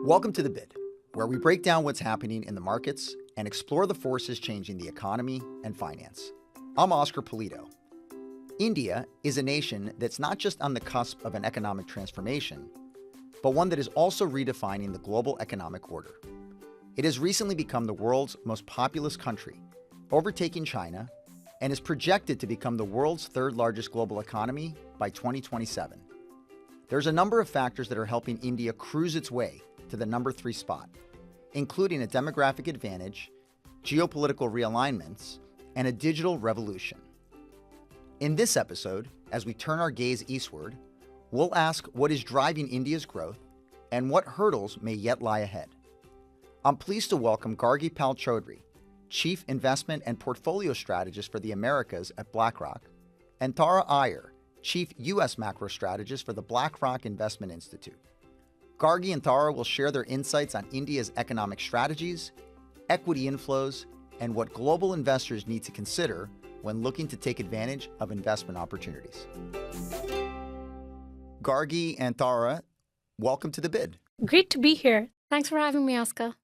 Welcome to The Bid, where we break down what's happening in the markets and explore the forces changing the economy and finance. I'm Oscar Pulido. India is a nation that's not just on the cusp of an economic transformation, but one that is also redefining the global economic order. It has recently become the world's most populous country, overtaking China, and is projected to become the world's third largest global economy by 2027. There's a number of factors that are helping India cruise its way to the number 3 spot, including a demographic advantage, geopolitical realignments, and a digital revolution. In this episode, as we turn our gaze eastward, we'll ask what is driving India's growth and what hurdles may yet lie ahead. I'm pleased to welcome Gargi Pal Chaudhuri, Chief Investment and Portfolio Strategist for the Americas at BlackRock, and Tara Iyer, Chief U.S. Macro Strategist for the BlackRock Investment Institute. Gargi and Tara will share their insights on India's economic strategies, equity inflows, and what global investors need to consider when looking to take advantage of investment opportunities. Gargi and Tara, welcome to The Bid. Great to be here. Thanks for having me, Oscar.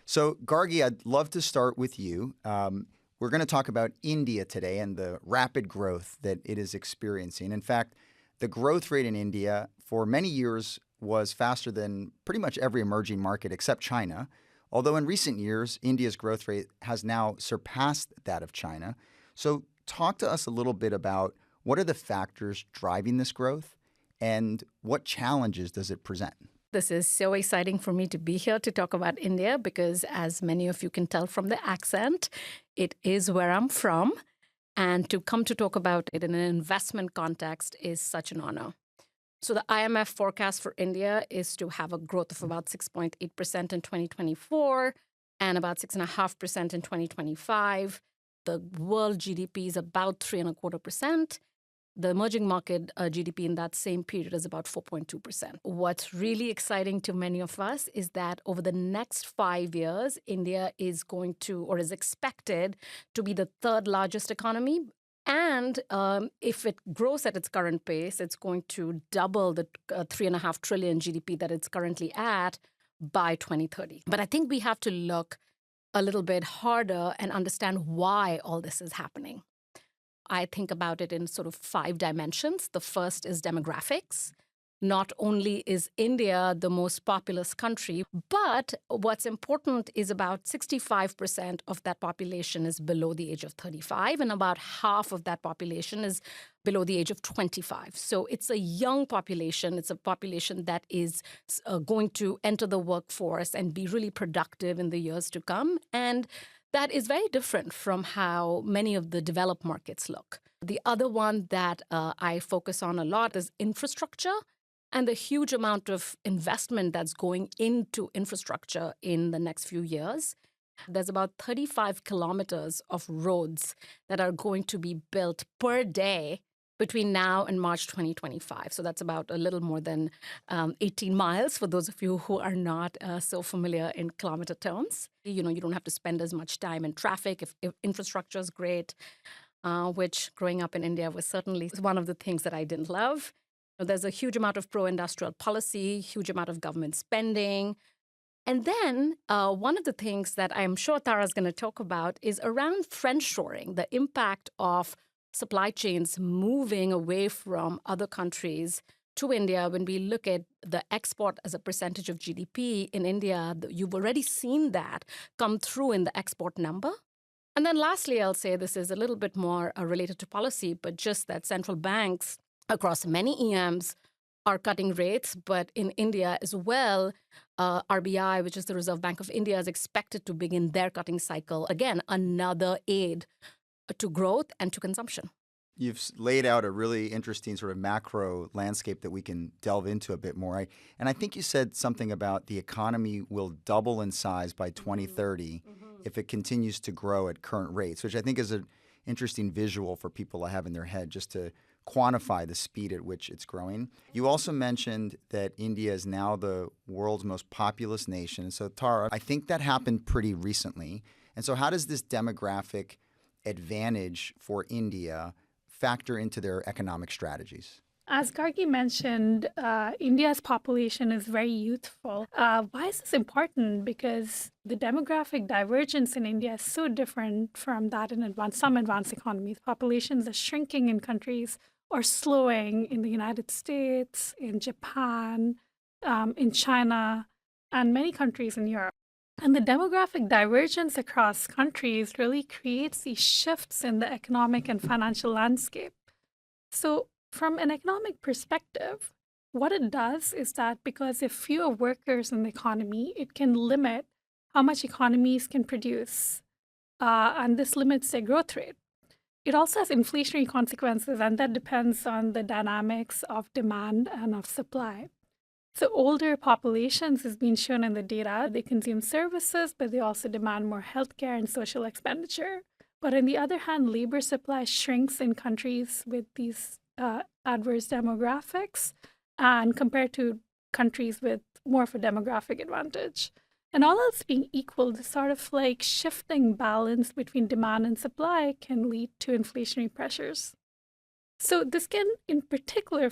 So, Gargi, I'd love to start with you. We're going to talk about India today and the rapid growth that it is experiencing. In fact, the growth rate in India for many years was faster than pretty much every emerging market except China, although in recent years, India's growth rate has now surpassed that of China. So talk to us a little bit about what are the factors driving this growth and what challenges does it present? This is so exciting for me to be here to talk about India because, as many of you can tell from the accent, it is where I'm from. And to come to talk about it in an investment context is such an honor. So the IMF forecast for India is to have a growth of about 6.8% in 2024 and about 6.5% in 2025. The world GDP is about 3.25%. The emerging market GDP in that same period is about 4.2%. What's really exciting to many of us is that over the next 5 years, India is going to, or is expected to be the third largest economy. And if it grows at its current pace, it's going to double the 3.5 trillion GDP that it's currently at by 2030. But I think we have to look a little bit harder and understand why all this is happening. I think about it in sort of 5 dimensions. The first is demographics. Not only is India the most populous country, but what's important is about 65% of that population is below the age of 35, and about half of that population is below the age of 25. So it's a young population. It's a population that is going to enter the workforce and be really productive in the years to come. And that is very different from how many of the developed markets look. The other one that I focus on a lot is infrastructure and the huge amount of investment that's going into infrastructure in the next few years. There's about 35 kilometers of roads that are going to be built per day between now and March 2025. So that's about a little more than 18 miles for those of you who are not so familiar in kilometer terms. You know, you don't have to spend as much time in traffic if infrastructure is great, which growing up in India was certainly one of the things that I didn't love. There's a huge amount of pro-industrial policy, huge amount of government spending. And then one of the things that I'm sure Tara's going to talk about is around friendshoring, the impact of supply chains moving away from other countries to India. When we look at the export as a percentage of GDP in India, you've already seen that come through in the export number. And then lastly, I'll say this is a little bit more related to policy, but just that central banks across many EMs are cutting rates, but in India as well, RBI, which is the Reserve Bank of India, is expected to begin their cutting cycle. Again, another aid to growth and to consumption. You've laid out a really interesting sort of macro landscape that we can delve into a bit more. And I think you said something about the economy will double in size by 2030 if it continues to grow at current rates, which I think is an interesting visual for people to have in their head just to quantify the speed at which it's growing. You also mentioned that India is now the world's most populous nation. So Tara, I think that happened pretty recently. And so how does this demographic advantage for India factor into their economic strategies? As Gargi mentioned, India's population is very youthful. Why is this important? Because the demographic divergence in India is so different from that in some advanced economies. Populations are shrinking in countries or slowing in the United States, in Japan, in China, and many countries in Europe. And the demographic divergence across countries really creates these shifts in the economic and financial landscape. So, from an economic perspective, what it does is that because if fewer workers in the economy, it can limit how much economies can produce, and this limits their growth rate. It also has inflationary consequences, and that depends on the dynamics of demand and of supply. So, older populations has been shown in the data. They consume services, but they also demand more healthcare and social expenditure. But on the other hand, labor supply shrinks in countries with these adverse demographics and compared to countries with more of a demographic advantage. And all else being equal, the sort of like shifting balance between demand and supply can lead to inflationary pressures. So this can, in particular,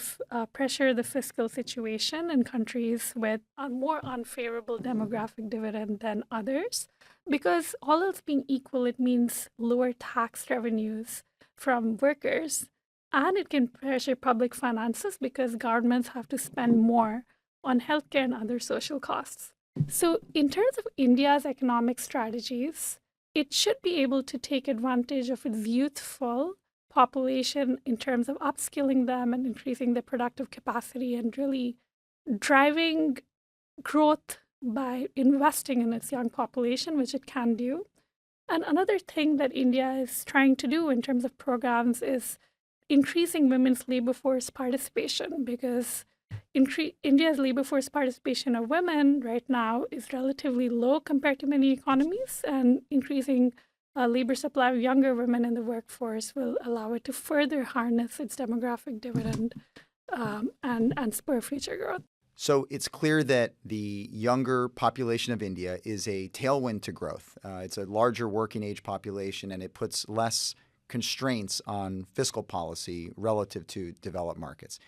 pressure the fiscal situation in countries with a more unfavorable demographic dividend than others, because all else being equal, it means lower tax revenues from workers, and it can pressure public finances because governments have to spend more on healthcare and other social costs. So in terms of India's economic strategies, it should be able to take advantage of its youthful population in terms of upskilling them and increasing their productive capacity and really driving growth by investing in its young population, which it can do. And another thing that India is trying to do in terms of programs is increasing women's labor force participation, because India's labor force participation of women right now is relatively low compared to many economies, and increasing labor supply of younger women in the workforce will allow it to further harness its demographic dividend and spur future growth. So it's clear that the younger population of India is a tailwind to growth. It's a larger working age population, and it puts less constraints on fiscal policy relative to developed markets.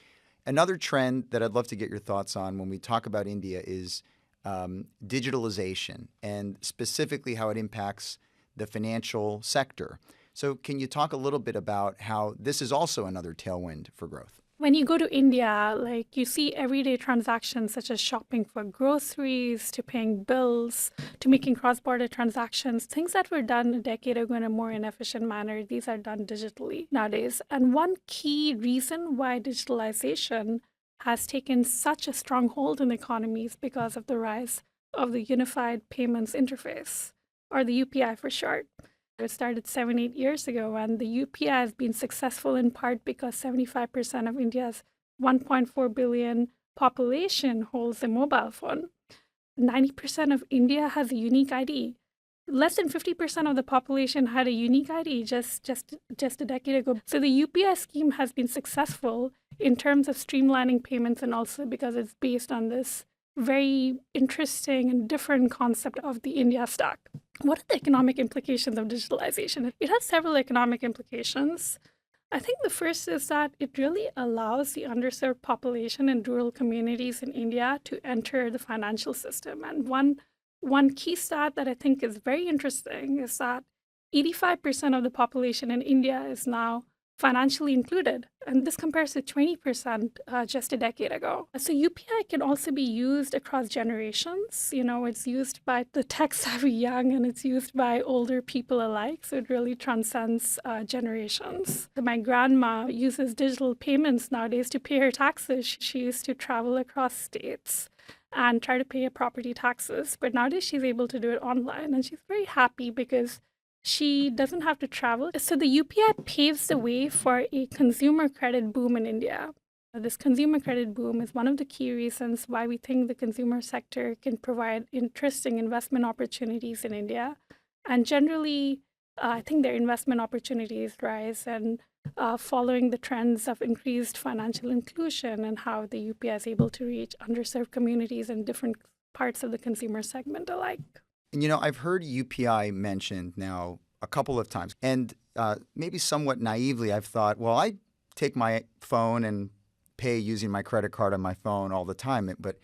Another trend that I'd love to get your thoughts on when we talk about India is digitalization, and specifically how it impacts the financial sector. So can you talk a little bit about how this is also another tailwind for growth? When you go to India, like you see everyday transactions such as shopping for groceries, to paying bills, to making cross-border transactions, things that were done a decade ago in a more inefficient manner, these are done digitally nowadays. And one key reason why digitalization has taken such a strong hold in the economy is because of the rise of the Unified Payments Interface, or the UPI for short. It started 7-8 years ago, and the UPI has been successful in part because 75% of India's 1.4 billion population holds a mobile phone. 90% of India has a unique ID. Less than 50% of the population had a unique ID just a decade ago. So the UPI scheme has been successful in terms of streamlining payments, and also because it's based on this very interesting and different concept of the India stack. What are the economic implications of digitalization? It has several economic implications. I think the first is that it really allows the underserved population in rural communities in India to enter the financial system. And one key stat that I think is very interesting is that 85% of the population in India is now financially included, and this compares to 20% just a decade ago. So UPI can also be used across generations. You know, it's used by the tech-savvy young, and it's used by older people alike, so it really transcends generations. My grandma uses digital payments nowadays to pay her taxes. She used to travel across states and try to pay her property taxes, but nowadays she's able to do it online, and she's very happy because she doesn't have to travel. So the UPI paves the way for a consumer credit boom in India. This consumer credit boom is one of the key reasons why we think the consumer sector can provide interesting investment opportunities in India. And generally, I think their investment opportunities rise, and following the trends of increased financial inclusion and how the UPI is able to reach underserved communities in different parts of the consumer segment alike. And, you know, I've heard UPI mentioned now a couple of times, and maybe somewhat naively, I've thought, well, I take my phone and pay using my credit card on my phone all the time. But,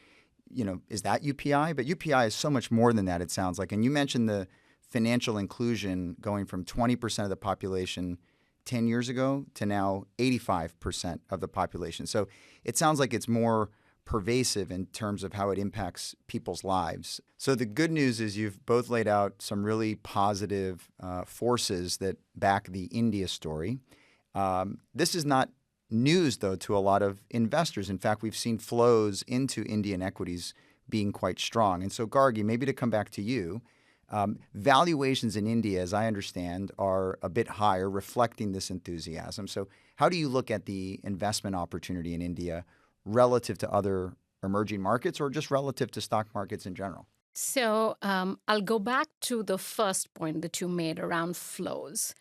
is that UPI? But UPI is so much more than that, it sounds like. And you mentioned the financial inclusion going from 20% of the population 10 years ago to now 85% of the population. So it sounds like it's more pervasive in terms of how it impacts people's lives. So the good news is you've both laid out some really positive forces that back the India story. This is not news, though, to a lot of investors. In fact, we've seen flows into Indian equities being quite strong. And so, Gargi, maybe to come back to you, valuations in India, as I understand, are a bit higher, reflecting this enthusiasm. So how do you look at the investment opportunity in India relative to other emerging markets or just relative to stock markets in general? So I'll go back to the first point that you made around flows.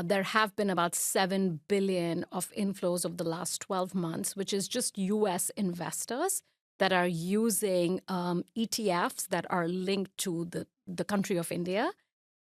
There have been about 7 billion of inflows over the last 12 months, which is just U.S. investors that are using ETFs that are linked to the country of India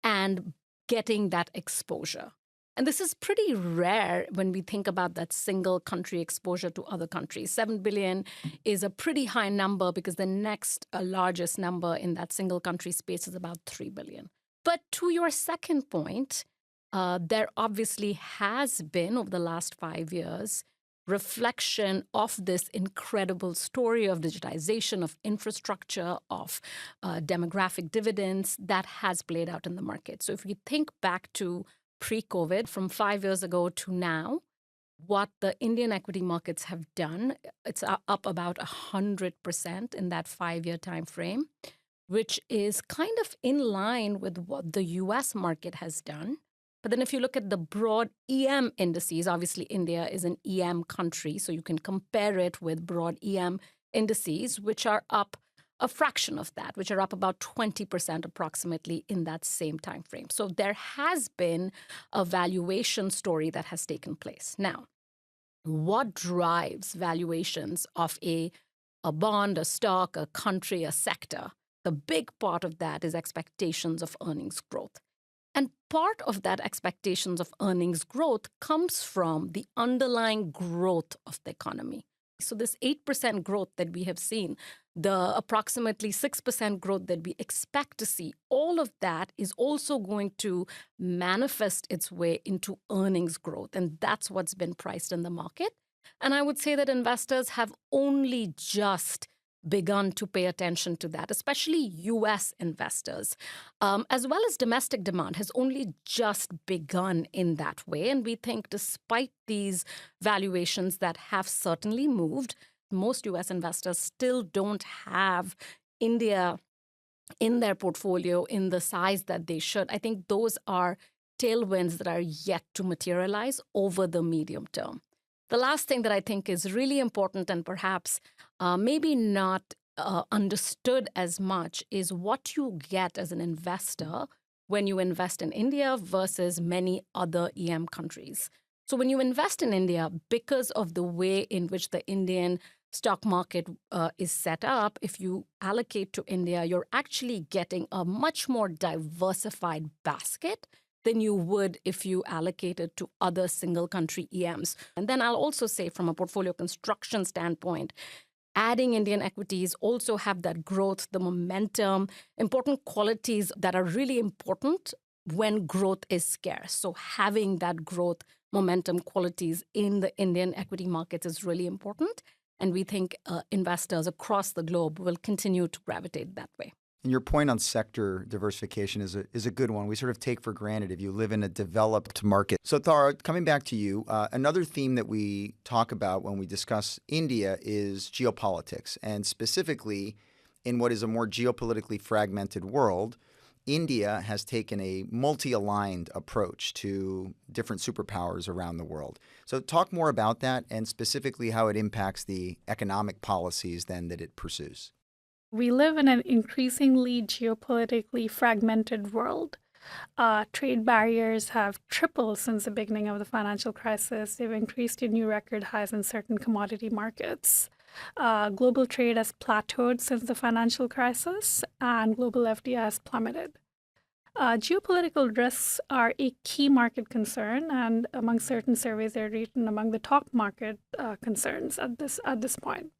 and getting that exposure. And this is pretty rare when we think about that single country exposure to other countries. 7 billion is a pretty high number because the next largest number in that single country space is about 3 billion. But to your second point, there obviously has been, over the last 5 years, reflection of this incredible story of digitization, of infrastructure, of demographic dividends that has played out in the market. So if you think back to pre-COVID, from 5 years ago to now, what the Indian equity markets have done, it's up about 100% in that 5-year time frame, which is kind of in line with what the US market has done. But then if you look at the broad EM indices, obviously India is an EM country, so you can compare it with broad EM indices, which are up a fraction of that, which are up about 20% approximately in that same time frame. So there has been a valuation story that has taken place. Now, what drives valuations of a bond, a stock, a country, a sector? The big part of that is expectations of earnings growth. And part of that expectations of earnings growth comes from the underlying growth of the economy. So this 8% growth that we have seen, the approximately 6% growth that we expect to see, all of that is also going to manifest its way into earnings growth. And that's what's been priced in the market. And I would say that investors have only just begun to pay attention to that, especially U.S. investors, as well as domestic demand has only just begun in that way. And we think despite these valuations that have certainly moved, most U.S. investors still don't have India in their portfolio in the size that they should. I think those are tailwinds that are yet to materialize over the medium term. The last thing that I think is really important and perhaps maybe not understood as much is what you get as an investor when you invest in India versus many other EM countries. So when you invest in India, because of the way in which the Indian stock market is set up, if you allocate to India, you're actually getting a much more diversified basket than you would if you allocated to other single country EMs. And then I'll also say from a portfolio construction standpoint, adding Indian equities also have that growth, the momentum, important qualities that are really important when growth is scarce. So having that growth, momentum qualities in the Indian equity markets is really important. And we think investors across the globe will continue to gravitate that way. And your point on sector diversification is a good one. We sort of take for granted if you live in a developed market. So Tara, coming back to you, another theme that we talk about when we discuss India is geopolitics. And specifically in what is a more geopolitically fragmented world, India has taken a multi-aligned approach to different superpowers around the world. So talk more about that and specifically how it impacts the economic policies then that it pursues. We live in an increasingly geopolitically fragmented world. Trade barriers have tripled since the beginning of the financial crisis. They've increased to new record highs in certain commodity markets. Global trade has plateaued since the financial crisis, and global FDI has plummeted. Geopolitical risks are a key market concern, and among certain surveys, they're rated among the top market concerns at this point.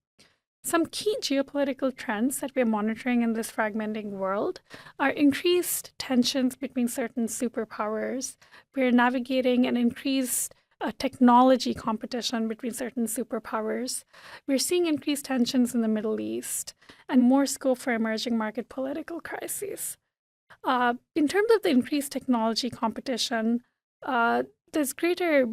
Some key geopolitical trends that we're monitoring in this fragmenting world are increased tensions between certain superpowers. We're navigating an increased technology competition between certain superpowers. We're seeing increased tensions in the Middle East and more scope for emerging market political crises. In terms of the increased technology competition, there's greater,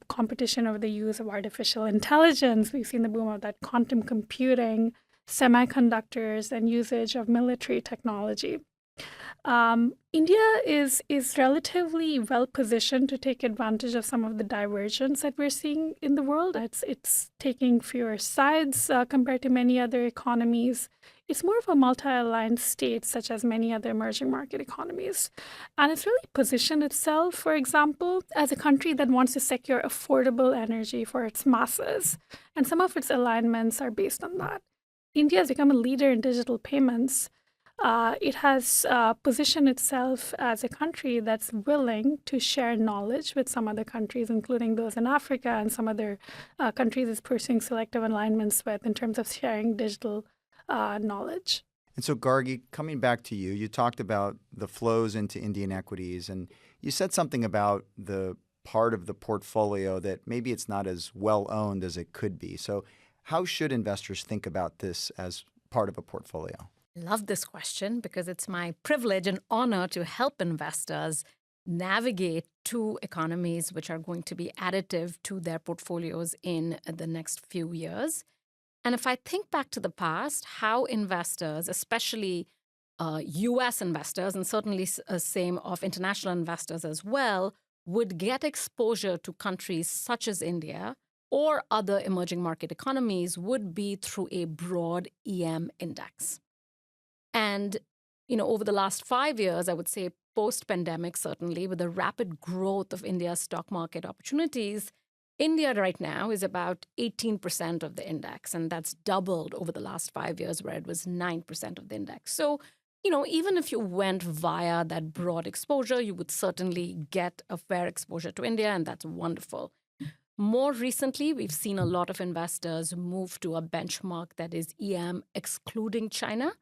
competition over the use of artificial intelligence. We've seen the boom of that quantum computing, semiconductors, and usage of military technology. India is relatively well positioned to take advantage of some of the divergence that we're seeing in the world. It's taking fewer sides compared to many other economies. It's more of a multi-aligned state, such as many other emerging market economies. And it's really positioned itself, for example, as a country that wants to secure affordable energy for its masses. And some of its alignments are based on that. India has become a leader in digital payments. It has positioned itself as a country that's willing to share knowledge with some other countries, including those in Africa, and some other countries it's pursuing selective alignments with in terms of sharing digital knowledge. And so, Gargi, coming back to you, you talked about the flows into Indian equities, and you said something about the part of the portfolio that maybe it's not as well owned as it could be. So how should investors think about this as part of a portfolio? Love this question because it's my privilege and honor to help investors navigate two economies which are going to be additive to their portfolios in the next few years. And if I think back to the past, how investors, especially US investors, and certainly same of international investors as well, would get exposure to countries such as India or other emerging market economies would be through a broad EM index. And, over the last 5 years, I would say post-pandemic, certainly, with the rapid growth of India's stock market opportunities, India right now is about 18% of the index, and that's doubled over the last 5 years, where it was 9% of the index. So, even if you went via that broad exposure, you would certainly get a fair exposure to India, and that's wonderful. More recently, we've seen a lot of investors move to a benchmark that is EM excluding China.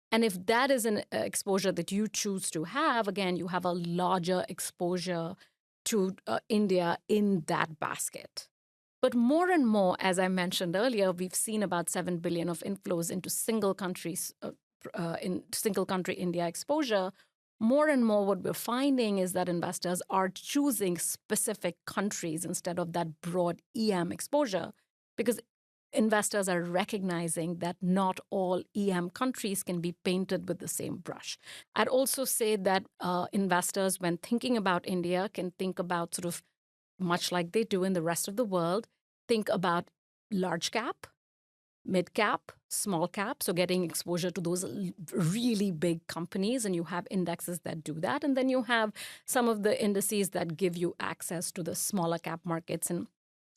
And if that is an exposure that you choose to have, again, you have a larger exposure to India in that basket. But more and more, as I mentioned earlier, we've seen about 7 billion of inflows into single countries, in single country India exposure. More and more what we're finding is that investors are choosing specific countries instead of that broad EM exposure, because investors are recognizing that not all EM countries can be painted with the same brush. I'd also say that investors, when thinking about India, can think about sort of much like they do in the rest of the world, think about large cap, mid cap, small cap. So getting exposure to those really big companies, and you have indexes that do that. And then you have some of the indices that give you access to the smaller cap markets. And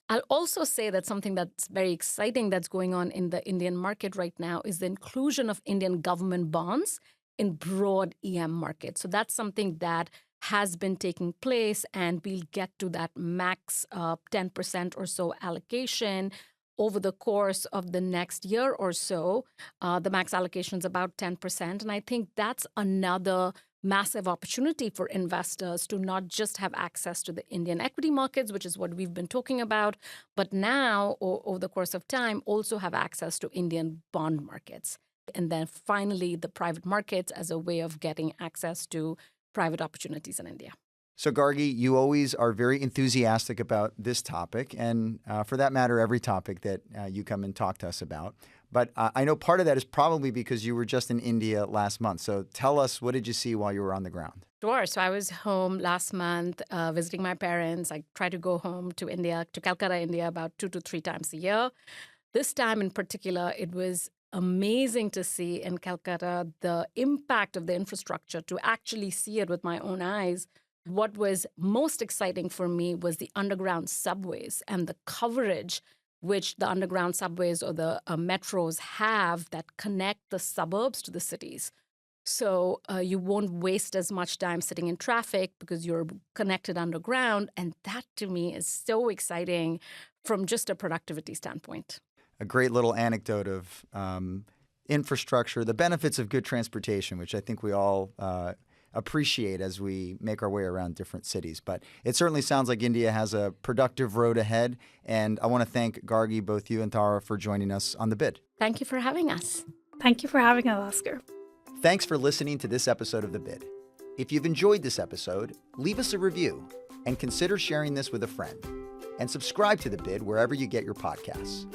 I'll also say that something that's very exciting that's going on in the Indian market right now is the inclusion of Indian government bonds in broad EM markets. So that's something that has been taking place, and we'll get to that max 10% or so allocation over the course of the next year or so. The max allocation is about 10%. And I think that's another massive opportunity for investors to not just have access to the Indian equity markets, which is what we've been talking about, but now, over the course of time, also have access to Indian bond markets. And then finally, the private markets as a way of getting access to private opportunities in India. So, Gargi, you always are very enthusiastic about this topic, and for that matter, every topic that you come and talk to us about. But I know part of that is probably because you were just in India last month. So tell us, what did you see while you were on the ground? Sure. So I was home last month visiting my parents. I try to go home to India, to Calcutta, India, about 2 to 3 times a year. This time in particular, it was amazing to see in Calcutta the impact of the infrastructure, to actually see it with my own eyes. What was most exciting for me was the underground subways and the coverage which the underground subways or the metros have that connect the suburbs to the cities. So you won't waste as much time sitting in traffic because you're connected underground. And that to me is so exciting from just a productivity standpoint. A great little anecdote of infrastructure, the benefits of good transportation, which I think we all appreciate as we make our way around different cities. But it certainly sounds like India has a productive road ahead. And I want to thank Gargi, both you and Tara, for joining us on The Bid. Thank you for having us. Thank you for having us, Oscar. Thanks for listening to this episode of The Bid. If you've enjoyed this episode, leave us a review and consider sharing this with a friend. And subscribe to The Bid wherever you get your podcasts.